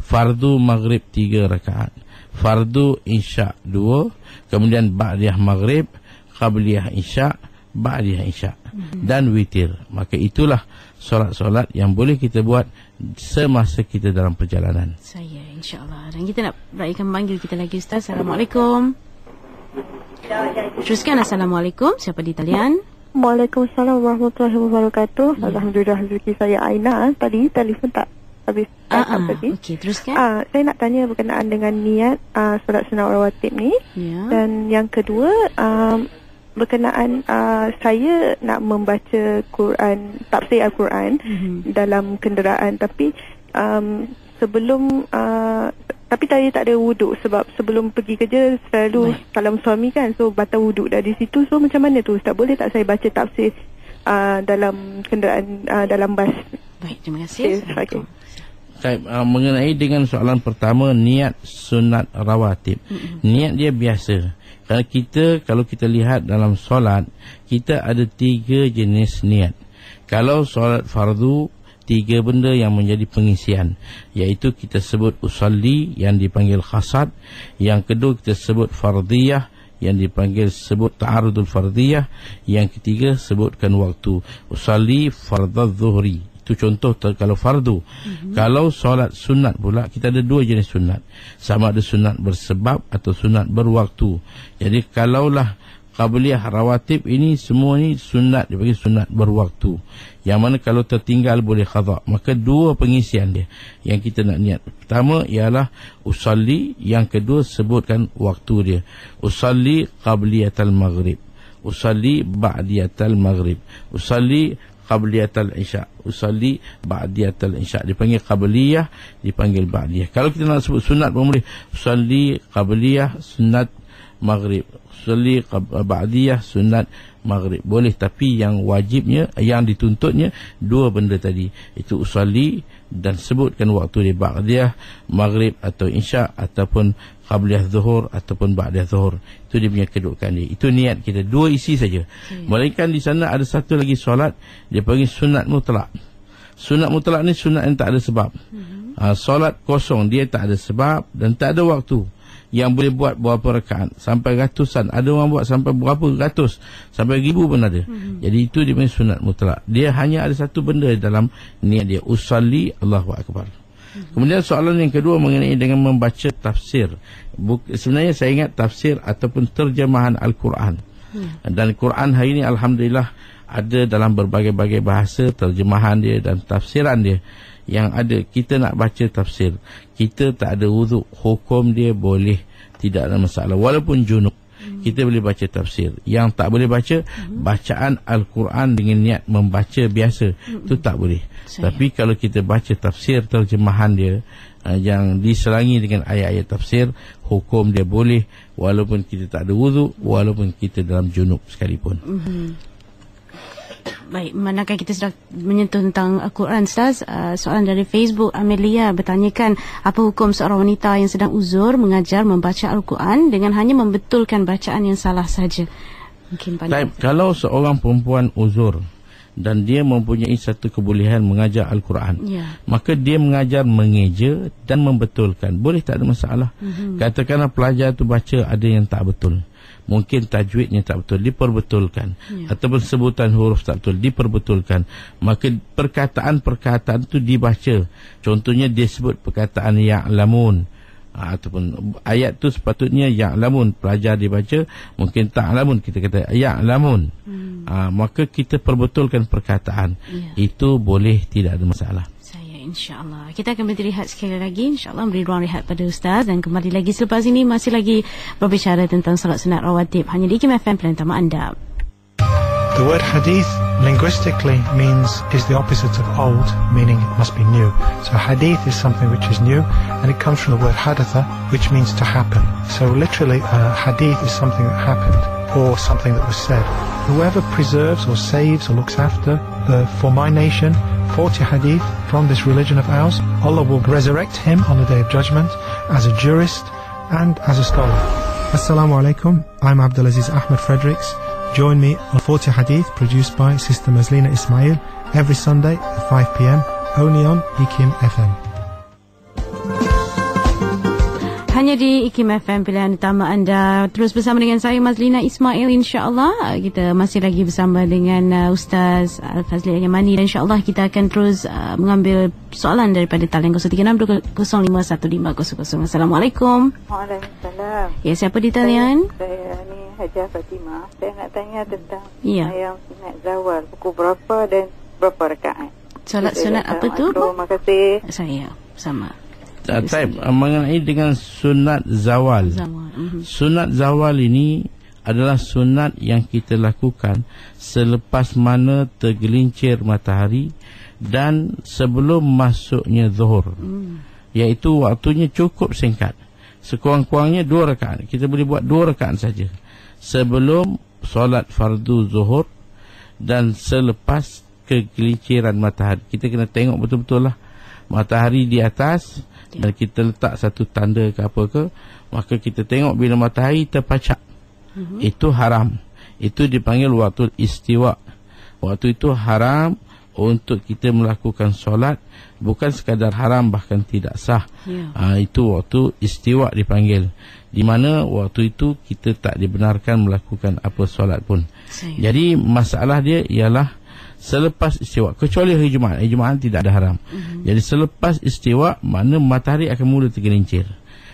Fardu maghrib 3 rakaat. Fardu isyak 2, kemudian ba'diyah maghrib, qabliyah isyak, ba'diyah isyak, dan witir. Maka itulah solat-solat yang boleh kita buat semasa kita dalam perjalanan. Saya insyaAllah. Dan kita nak berakhirkan panggil kita lagi, Ustaz. Assalamualaikum. Teruskan. Assalamualaikum. Siapa di talian? Waalaikumsalam warahmatullahi wabarakatuh. Alhamdulillah, rezeki saya Aina. Tadi telefon tak habis. Okey, teruskan. Saya nak tanya berkenaan dengan niat solat sunat rawatib ni. Dan yang kedua, berkenaan saya nak membaca Quran, tafsir Al-Quran dalam kenderaan, tapi sebelum tapi saya tak ada wuduk, sebab sebelum pergi kerja selalu salam suami kan, so batal wuduk dari situ. So macam mana tu Ustaz, boleh tak saya baca tafsir dalam kenderaan, dalam bas? Baik, terima kasih. Mengenai dengan soalan pertama, niat sunat rawatib, niat dia biasa. Kerana kita, kalau kita lihat dalam solat, kita ada 3 jenis niat. Kalau solat fardu, 3 benda yang menjadi pengisian, iaitu kita sebut usalli yang dipanggil khasad, yang kedua kita sebut fardiyah yang dipanggil sebut ta'arudul fardiyah, yang ketiga sebutkan waktu usalli fardadh zuhri. Itu contoh kalau fardu. Kalau solat sunat pula, kita ada 2 jenis sunat, sama ada sunat bersebab atau sunat berwaktu. Jadi kalaulah qabliyah rawatib ini, semua ni sunat, dipanggil sunat berwaktu, yang mana kalau tertinggal boleh qada. Maka 2 pengisian dia yang kita nak niat. Pertama ialah usalli, yang kedua sebutkan waktu dia. Usalli qabliyatal maghrib, usalli ba'diyatal maghrib, usalli qabliyatal isya, usalli ba'diyatal isya. Dipanggil qabliyah, dipanggil ba'diyah. Kalau kita nak sebut sunat pun boleh, usalli qabliyah sunat maghrib, usalli ba'diyah sunat maghrib, boleh. Tapi yang wajibnya, yang dituntutnya dua benda tadi, itu usalli dan sebutkan waktu dia ba'diyah maghrib atau isya, ataupun qabliyah zuhur ataupun ba'diyah zuhur. Itu dia punya kedudukan dia. Itu niat kita, dua isi saja. Melainkan di sana ada satu lagi solat, dia panggil sunat mutlak. Sunat mutlak ni sunat yang tak ada sebab. Solat kosong, dia tak ada sebab dan tak ada waktu. Yang boleh buat berapa rakaat, sampai ratusan. Ada orang buat sampai berapa ratus, sampai ribu pun ada. Jadi itu dia panggil sunat mutlak. Dia hanya ada satu benda dalam niat dia, usalli Allahu Akbar. Kemudian soalan yang kedua mengenai dengan membaca tafsir. Sebenarnya saya ingat tafsir ataupun terjemahan Al-Quran. Dan Quran hari ini alhamdulillah ada dalam berbagai-bagai bahasa, terjemahan dia dan tafsiran dia. Yang ada, kita nak baca tafsir, kita tak ada wuduk, hukum dia boleh, tidak ada masalah. Walaupun junub, kita boleh baca tafsir. Yang tak boleh baca, bacaan Al-Quran dengan niat membaca biasa, itu tak boleh. Tapi kalau kita baca tafsir, terjemahan dia yang diselangi dengan ayat-ayat tafsir, hukum dia boleh, walaupun kita tak ada wuduk, walaupun kita dalam junub sekalipun. Baik, manakah kita sudah menyentuh tentang Al-Quran, Ustaz? Soalan dari Facebook, Amelia bertanyakan, apa hukum seorang wanita yang sedang uzur mengajar membaca Al-Quran dengan hanya membetulkan bacaan yang salah saja? Mungkin pandai. Kalau seorang perempuan uzur dan dia mempunyai satu kebolehan mengajar Al-Quran, maka dia mengajar mengeja dan membetulkan, boleh, tak ada masalah. Katakanlah pelajar tu baca ada yang tak betul, mungkin tajwidnya tak betul, diperbetulkan. Ataupun sebutan huruf tak betul, diperbetulkan. Maka perkataan-perkataan tu dibaca. Contohnya dia sebut perkataan ya'lamun, ataupun ayat tu sepatutnya ya'lamun, pelajar dibaca mungkin ta'lamun, kita kata ya'lamun. Maka kita perbetulkan perkataan. Itu boleh, tidak ada masalah. InsyaAllah. Kita akan berhenti rehat sekali lagi, InsyaAllah beri ruang rehat pada Ustaz, dan kembali lagi selepas ini masih lagi berbicara tentang salat sunat rawatib hanya di IKIM FM, pilihan utama anda. The word hadith linguistically is the opposite of old, meaning it must be new. So hadith is something which is new, and it comes from the word hadatha, which means to happen. So literally hadith is something that happened, or something that was said. Whoever preserves or saves or looks after for my nation 40 hadith from this religion of ours, Allah will resurrect him on the Day of Judgment as a jurist and as a scholar. Assalamu alaikum, I'm Abdulaziz Ahmed Fredericks. Join me on 40 hadith produced by Sister Maslina Ismail every Sunday at 5 p.m. only on IKIM FM. Hanya di IKIM FM, pilihan utama anda. Terus bersama dengan saya, Maslina Ismail, insyaAllah. Kita masih lagi bersama dengan Ustaz Al-Fazli Al-Yamani, dan insyaAllah kita akan terus mengambil soalan daripada talian 0362051500. Assalamualaikum. Waalaikumsalam. Ya, siapa di talian? Saya ni Hajar Fatimah. Saya nak tanya tentang yang sunat zawal, pukul berapa dan berapa rakaat. Solat sunat apa tu? Terima kasih. Saya sama. Mengenai dengan sunat zawal. Sunat zawal ini adalah sunat yang kita lakukan selepas mana tergelincir matahari dan sebelum masuknya zuhur. Iaitu waktunya cukup singkat. Sekurang-kurangnya 2 rakaat. Kita boleh buat 2 rakaat saja. Sebelum solat fardu zuhur dan selepas kegelinciran matahari. Kita kena tengok betul-betul lah matahari di atas, dan kita letak satu tanda ke apa ke, maka kita tengok bila matahari terpacak. Itu haram. Itu dipanggil waktu istiwa. Waktu itu haram untuk kita melakukan solat. Bukan sekadar haram, bahkan tidak sah. Itu waktu istiwa dipanggil, di mana waktu itu kita tak dibenarkan melakukan apa solat pun. Jadi masalah dia ialah selepas istiwa, kecuali hari Jumaat. Hari Jumaat tidak ada haram. Jadi selepas istiwa, mana matahari akan mula tergelincir.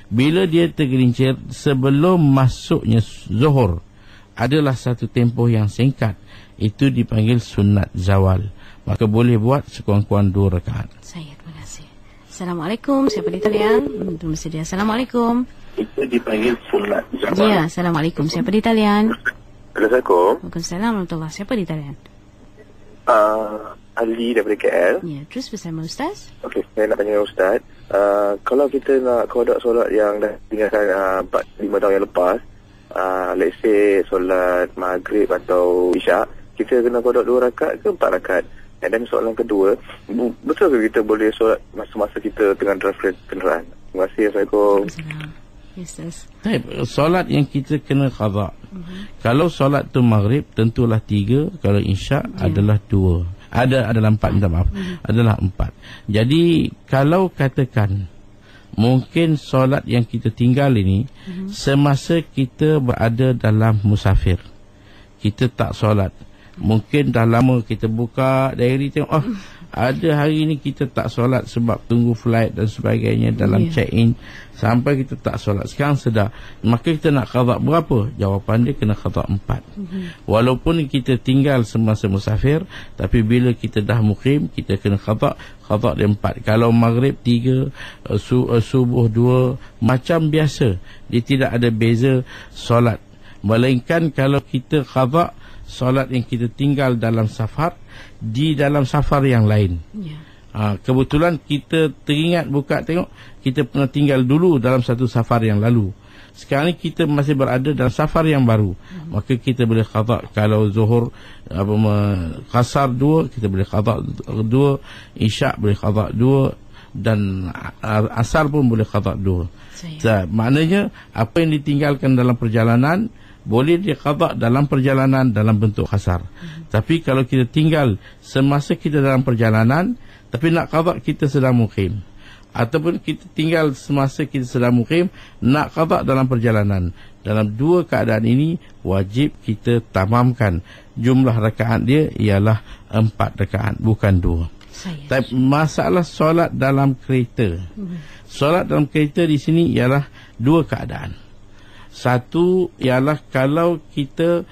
Bila dia tergelincir sebelum masuknya zuhur, adalah satu tempoh yang singkat. Itu dipanggil sunat zawal. Maka boleh buat sekurang-kurang 2 rakaat. Terima kasih. Assalamualaikum. Siapa di talian? Mesti dia. Assalamualaikum. Itu dipanggil sunat zawal. Ya, Assalamualaikum. Siapa di talian? Assalamualaikum. Waalaikumsalam warahmatullahi. Siapa di talian? Ali daripada KL. Ya, terus bersama Ustaz. Okey, saya nak tanya Ustaz. Kalau kita nak qada solat yang dah tinggalkan 4-5 tahun yang lepas, let's say solat maghrib atau isyak, kita kena qada 2 rakaat ke 4 rakaat? Dan soalan kedua, betul ke kita boleh solat masa-masa kita tengah drive kenderaan? Terima kasih. Assalamualaikum. Yes. Solat yang kita kena qada. Kalau solat tu maghrib tentulah 3, kalau isyak adalah 2. Adalah 4, minta maaf. Adalah 4. Jadi kalau katakan mungkin solat yang kita tinggal ini semasa kita berada dalam musafir, kita tak solat. Mungkin dah lama kita buka diary tengok, ada hari ni kita tak solat sebab tunggu flight dan sebagainya, dalam check-in sampai kita tak solat. Sekarang sedar, maka kita nak qada berapa? Jawapan dia kena qada 4. Walaupun kita tinggal semasa musafir, tapi bila kita dah mukim, kita kena qada dia 4. Kalau maghrib 3, subuh 2, macam biasa. Dia tidak ada beza solat. Melainkan kalau kita qada solat yang kita tinggal dalam safar, di dalam safar yang lain. Kebetulan kita teringat buka tengok, kita pernah tinggal dulu dalam satu safar yang lalu. Sekarang ni kita masih berada dalam safar yang baru. Maka kita boleh qada. Kalau zuhur qasar 2, kita boleh qada 2. Isyak boleh qada 2. Dan asar pun boleh qada 2. Maknanya apa yang ditinggalkan dalam perjalanan boleh dia qada dalam perjalanan dalam bentuk qasar. Tapi kalau kita tinggal semasa kita dalam perjalanan, tapi nak qada kita sedang mukim, ataupun kita tinggal semasa kita sedang mukim, nak qada dalam perjalanan, dalam 2 keadaan ini wajib kita tamamkan. Jumlah rakaat dia ialah 4 rakaat, bukan 2. Tapi masalah solat dalam kereta, solat dalam kereta di sini ialah 2 keadaan. Satu ialah kalau kita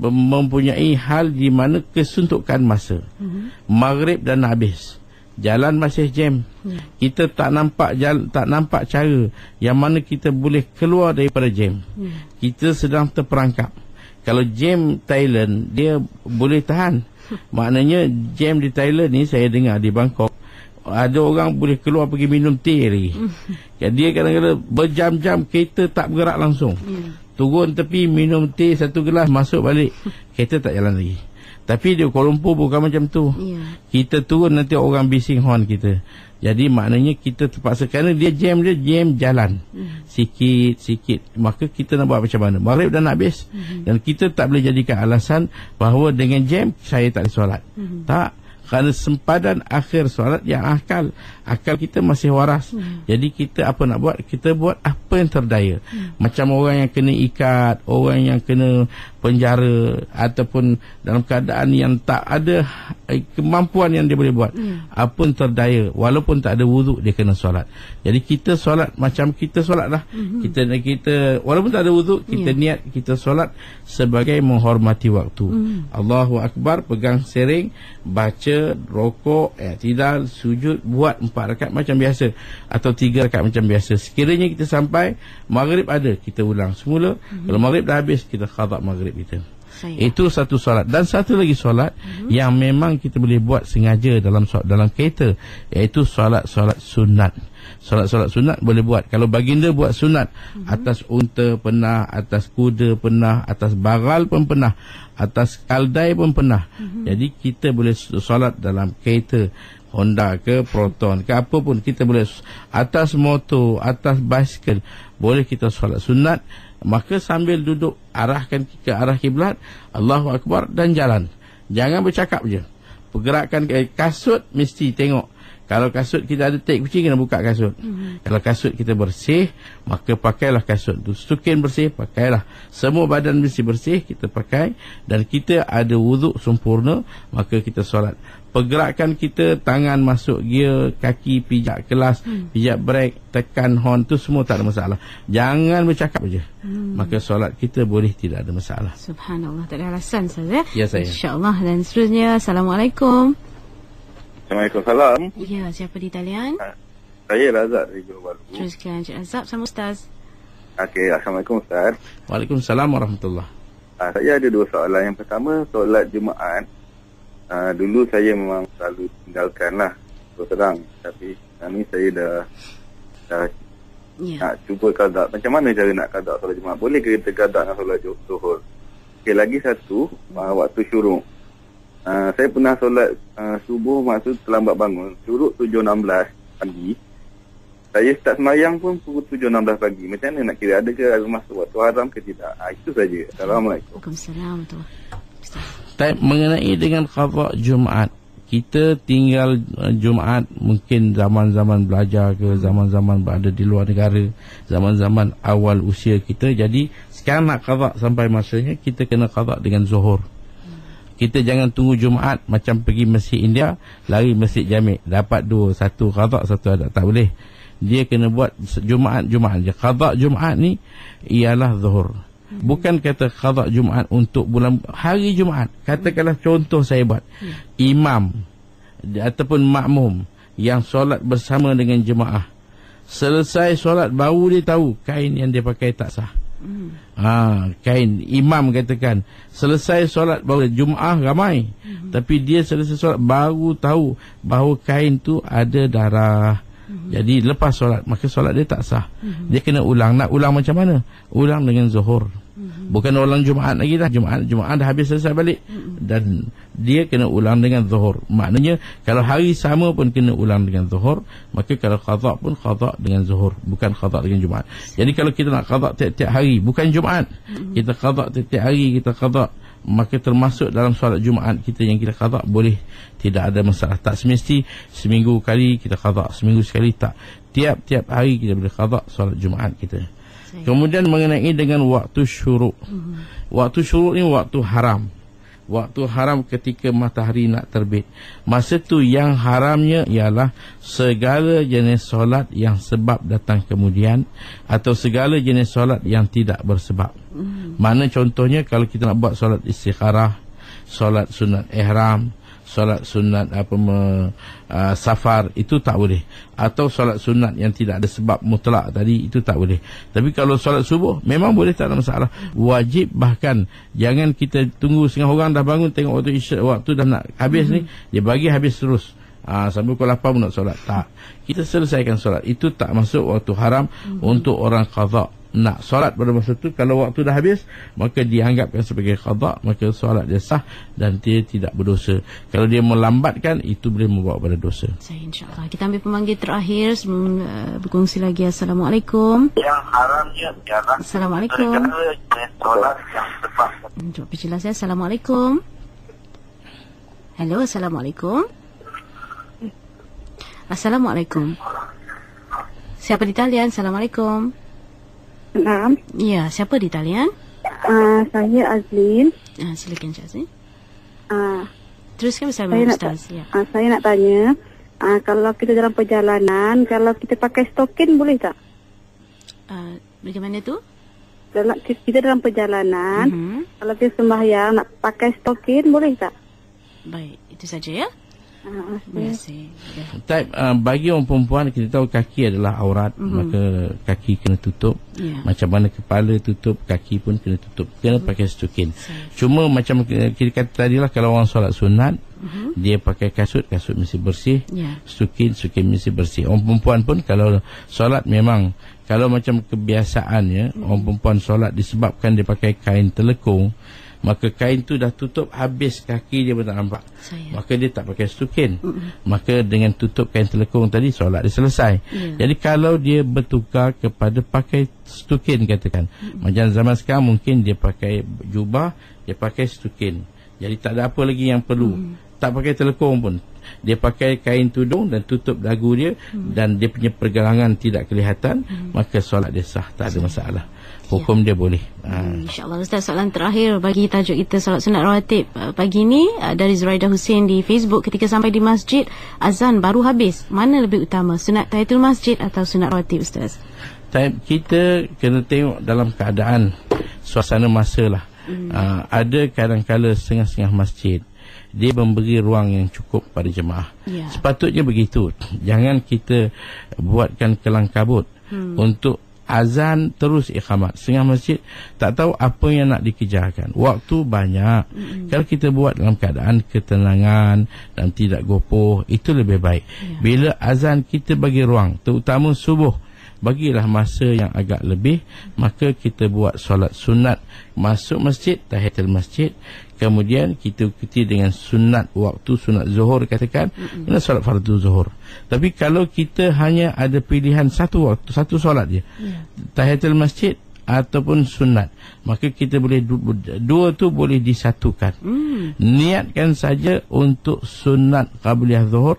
mempunyai hal di mana kesuntukan masa, maghrib dan habis, jalan masih jam, kita tak nampak cara yang mana kita boleh keluar daripada jam, kita sedang terperangkap. Kalau jam Thailand dia boleh tahan. Maknanya jam di Thailand ni, saya dengar di Bangkok ada orang boleh keluar pergi minum teh lagi. Dia kadang-kadang berjam-jam kereta tak bergerak langsung. Turun tepi minum teh 1 gelas, masuk balik, kereta tak jalan lagi. Tapi di Kuala Lumpur bukan macam tu. Kita turun nanti orang bising horn kita. Jadi maknanya kita terpaksa, kerana dia jam jalan sikit-sikit. Maka kita nak buat macam mana? Maghrib dah nak habis, dan kita tak boleh jadikan alasan bahawa dengan jam saya tak boleh solat. Tak. Kerana sempadan akhir solat yang akal kita masih waras. Jadi kita apa nak buat? Kita buat apa yang terdaya. Macam orang yang kena ikat, orang yang kena penjara, ataupun dalam keadaan yang tak ada kemampuan yang dia boleh buat, apa yang terdaya, walaupun tak ada wuduk, dia kena solat. Jadi kita solat macam kita solat lah. Kita walaupun tak ada wuduk, kita niat kita solat sebagai menghormati waktu. Allahu Akbar, pegang sering, baca, rokok, i'tidal, sujud, buat 4 rakaat macam biasa, atau 3 rakaat macam biasa. Sekiranya kita sampai maghrib ada, kita ulang semula. Kalau maghrib dah habis, kita qada maghrib kita. Itu satu solat. Dan satu lagi solat yang memang kita boleh buat sengaja dalam kereta, iaitu solat sunat. Solat sunat boleh buat. Kalau baginda buat sunat atas unta pernah, atas kuda pernah, atas bagal pun pernah, atas kaldai pun pernah. Jadi kita boleh solat dalam kereta, Honda ke Proton ke apa pun, kita boleh atas motor, atas basikal, boleh kita solat sunat. Maka sambil duduk, arahkan ke arah kiblat, Allahu Akbar, dan jalan. Jangan bercakap je. Pergerakan kasut mesti tengok. Kalau kasut kita ada tek kucing, kena buka kasut. Kalau kasut kita bersih, maka pakailah kasut tu. Sukin bersih, pakailah. Semua badan mesti bersih, kita pakai. Dan kita ada wuduk sempurna, maka kita solat. Pergerakan kita, tangan masuk gear, kaki pijak kelas, pijak brek, tekan horn, tu semua tak ada masalah. Jangan bercakap je. Maka solat kita boleh tidak ada masalah. Subhanallah, tak ada alasan saja. Ya, saya. InsyaAllah. Dan seterusnya, Assalamualaikum. Waalaikumsalam. Ya, siapa di talian? Saya Lazat dari Johor Bahru. Teruskan Encik Azab sama Ustaz. Okey, Assalamualaikum Ustaz. Waalaikumsalam warahmatullahi. Saya ada 2 soalan. Yang pertama, solat Jumaat. Dulu saya memang selalu tinggalkan lah, terus terang. Tapi sekarang ni saya dah nak cuba qada. Macam mana cara nak qada solat Jumaat? Boleh ke kita qada dengan solat Zuhur? Okey, lagi satu, waktu syuruk. Saya pernah solat subuh, maksud terlambat bangun. Syuruk 7.16 pagi. Saya start sembahyang pun pukul 7.16 pagi. Macam mana nak kira? Adakah masuk waktu haram ke tidak? Itu saja. Assalamualaikum. Waalaikumsalam. Mengenai dengan qada Jumaat, kita tinggal Jumaat mungkin zaman-zaman belajar ke, zaman-zaman berada di luar negara, zaman-zaman awal usia kita. Jadi sekarang nak qada sampai masanya, kita kena qada dengan Zuhur. Kita jangan tunggu Jumaat macam pergi Masjid India, lari Masjid Jami', dapat 2, satu qada, satu ada. Tak boleh. Dia kena buat Jumaat je. Qada Jumaat ni ialah Zuhur. Bukan kata qada Jumaat untuk bulan hari Jumaat. Katakanlah contoh saya buat, imam ataupun makmum yang solat bersama dengan jemaah, selesai solat baru dia tahu kain yang dia pakai tak sah. Kain imam katakan selesai solat baru, Jumaat ramai, tapi dia selesai solat baru tahu bahawa kain tu ada darah. Jadi lepas solat, maka solat dia tak sah. Dia kena ulang. Nak ulang macam mana? Ulang dengan Zuhur. Bukan ulang Jumaat lagi dah. Jumaat dah habis selesai balik. Dan dia kena ulang dengan Zuhur. Maknanya kalau hari sama pun kena ulang dengan Zuhur. Maka kalau qada pun qada dengan Zuhur, bukan qada dengan Jumaat. Jadi kalau kita nak qada tiap-tiap hari, bukan Jumaat, kita qada tiap-tiap hari, kita qada, maka termasuk dalam solat Jumaat kita yang kita qada, boleh, tidak ada masalah. Tak semesti seminggu kali kita qada, seminggu sekali tak. Tiap-tiap hari kita boleh qada solat Jumaat kita. Kemudian mengenai dengan waktu syuruk. Waktu syuruk ni waktu haram. Waktu haram ketika matahari nak terbit. Masa tu yang haramnya ialah segala jenis solat yang sebab datang kemudian, atau segala jenis solat yang tidak bersebab. Mana contohnya kalau kita nak buat solat istikharah, solat sunat ihram, solat sunat safar, itu tak boleh. Atau solat sunat yang tidak ada sebab mutlak tadi, itu tak boleh. Tapi kalau solat subuh memang boleh, tak ada masalah. Wajib, bahkan jangan kita tunggu setengah orang dah bangun tengok waktu dah nak habis ni, dia bagi habis terus. Sampai pukul 8 pun nak solat. Tak. Kita selesaikan solat. Itu tak masuk waktu haram untuk orang qada. Nak solat pada masa tu, kalau waktu dah habis, maka dianggapkan sebagai qada, maka solat dia sah dan dia tidak berdosa. Kalau dia melambatkan, itu boleh membawa pada dosa. InsyaAllah. Kita ambil pemanggil terakhir sebelum berkongsi lagi. Assalamualaikum. Yang haramnya ialah Assalamualaikum. Solat yang sebab. Cuba perjelas ya. Assalamualaikum. Hello, Assalamualaikum. Assalamualaikum. Siapa di talian? Assalamualaikum. Naam. Ya, siapa di talian? Saya Azlin. Silakan Cik Azlin. Teruskan bersama Ustaz. Saya nak tanya, kalau kita dalam perjalanan, kalau kita pakai stokin boleh tak? Bagaimana tu? Kita dalam perjalanan, kalau kita sembahyang nak pakai stokin boleh tak? Baik, itu saja ya. Terima kasih. Bagi orang perempuan, kita tahu kaki adalah aurat, maka kaki kena tutup. Macam mana kepala tutup, kaki pun kena tutup. Kena pakai stokin. Cuma macam kita kata tadi lah, kalau orang solat sunat, dia pakai kasut mesti bersih. Stokin mesti bersih. Orang perempuan pun kalau solat, memang kalau macam kebiasaannya, orang perempuan solat disebabkan dia pakai kain telekung, maka kain tu dah tutup habis kaki dia pun tak nampak. Maka dia tak pakai stokin. Maka dengan tutup kain telekung tadi, solat dia selesai. Jadi kalau dia bertukar kepada pakai stokin, katakan macam zaman sekarang, mungkin dia pakai jubah, dia pakai stokin, jadi tak ada apa lagi yang perlu. Tak pakai telekung pun, dia pakai kain tudung dan tutup dagu dia, dan dia punya pergelangan tidak kelihatan, maka solat dia sah, tak ada masalah. Hukum dia boleh. InsyaAllah. Ustaz, soalan terakhir bagi tajuk kita solat sunat rawatib pagi ni dari Zuraidah Hussein di Facebook. Ketika sampai di masjid, azan baru habis, mana lebih utama, sunat tahiyatul masjid atau sunat rawatib, Ustaz? Kita kena tengok dalam keadaan suasana masa lah. Ada kadang-kala setengah-setengah masjid dia memberi ruang yang cukup pada jemaah. Sepatutnya begitu. Jangan kita buatkan kelang kabut untuk azan terus iqamat. Setengah masjid tak tahu apa yang nak dikejarkan. Waktu banyak. Kalau kita buat dalam keadaan ketenangan dan tidak gopoh, itu lebih baik. Bila azan kita bagi ruang, terutama subuh, bagilah masa yang agak lebih, maka kita buat solat sunat masuk masjid, tahiyatul masjid, kemudian kita ikuti dengan sunat waktu sunat zuhur katakan, kena solat fardu zuhur. Tapi kalau kita hanya ada pilihan satu waktu, satu solat je, tahiyatul masjid ataupun sunat, maka kita boleh dua tu boleh disatukan. Niatkan saja untuk sunat qabliyah zuhur,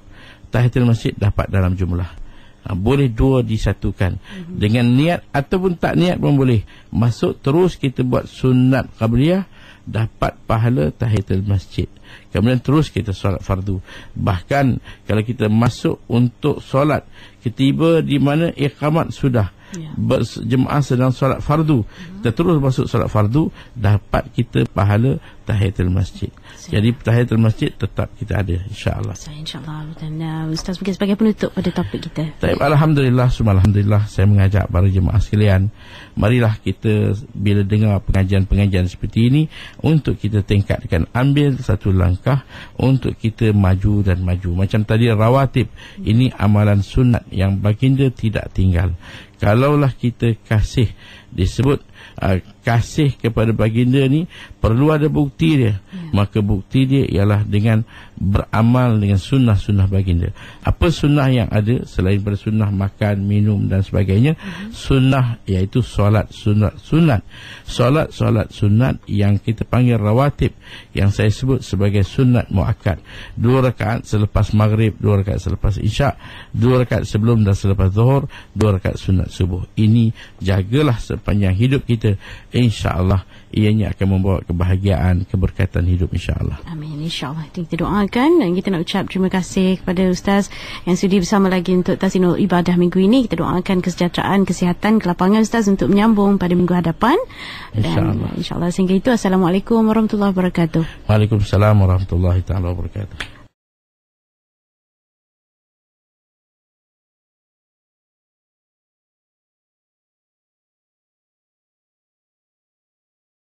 tahiyatul masjid dapat dalam jumlah. Boleh dua disatukan dengan niat ataupun tak niat pun boleh. Masuk terus kita buat sunat qabliyah, dapat pahala tahiyatul masjid. Kemudian terus kita solat fardu. Bahkan kalau kita masuk untuk solat, ketiba di mana iqamat sudah, berjemaah sedang solat fardu, kita terus masuk solat fardu, dapat kita pahala tahiyatul masjid. Jadi tahiyatul masjid tetap kita ada, insya-Allah. InsyaAllah. Dan Ustaz mungkin sebagai penutup pada topik kita. Alhamdulillah, alhamdulillah, saya mengajak para jemaah sekalian, marilah kita bila dengar pengajian-pengajian seperti ini, untuk kita tingkatkan, ambil satu langkah untuk kita maju dan maju. Macam tadi rawatib, ini amalan sunat yang baginda tidak tinggal. Kalaulah kita kasih, disebut kasih kepada baginda ni perlu ada bukti dia, maka bukti dia ialah dengan beramal dengan sunnah-sunnah baginda. Apa sunnah yang ada selain pada sunnah makan, minum dan sebagainya? Sunnah iaitu solat sunat, solat sunat yang kita panggil rawatib, yang saya sebut sebagai sunat muakkad. 2 rakaat selepas maghrib, 2 rakaat selepas isyak, 2 rakaat sebelum dan selepas zuhur, 2 rakaat sunat subuh. Ini jagalah sepanjang hidup kita, insya-Allah ianya akan membawa kebahagiaan, keberkatan hidup, insya-Allah. Amin, insya-Allah. Kita doakan dan kita nak ucap terima kasih kepada Ustaz yang sudi bersama lagi untuk Tazinul Ibadah minggu ini. Kita doakan kesejahteraan, kesihatan, kelapangan Ustaz untuk menyambung pada minggu hadapan. Dan insya-Allah sehingga itu, Assalamualaikum warahmatullahi wabarakatuh. Waalaikumsalam warahmatullahi taala wabarakatuh.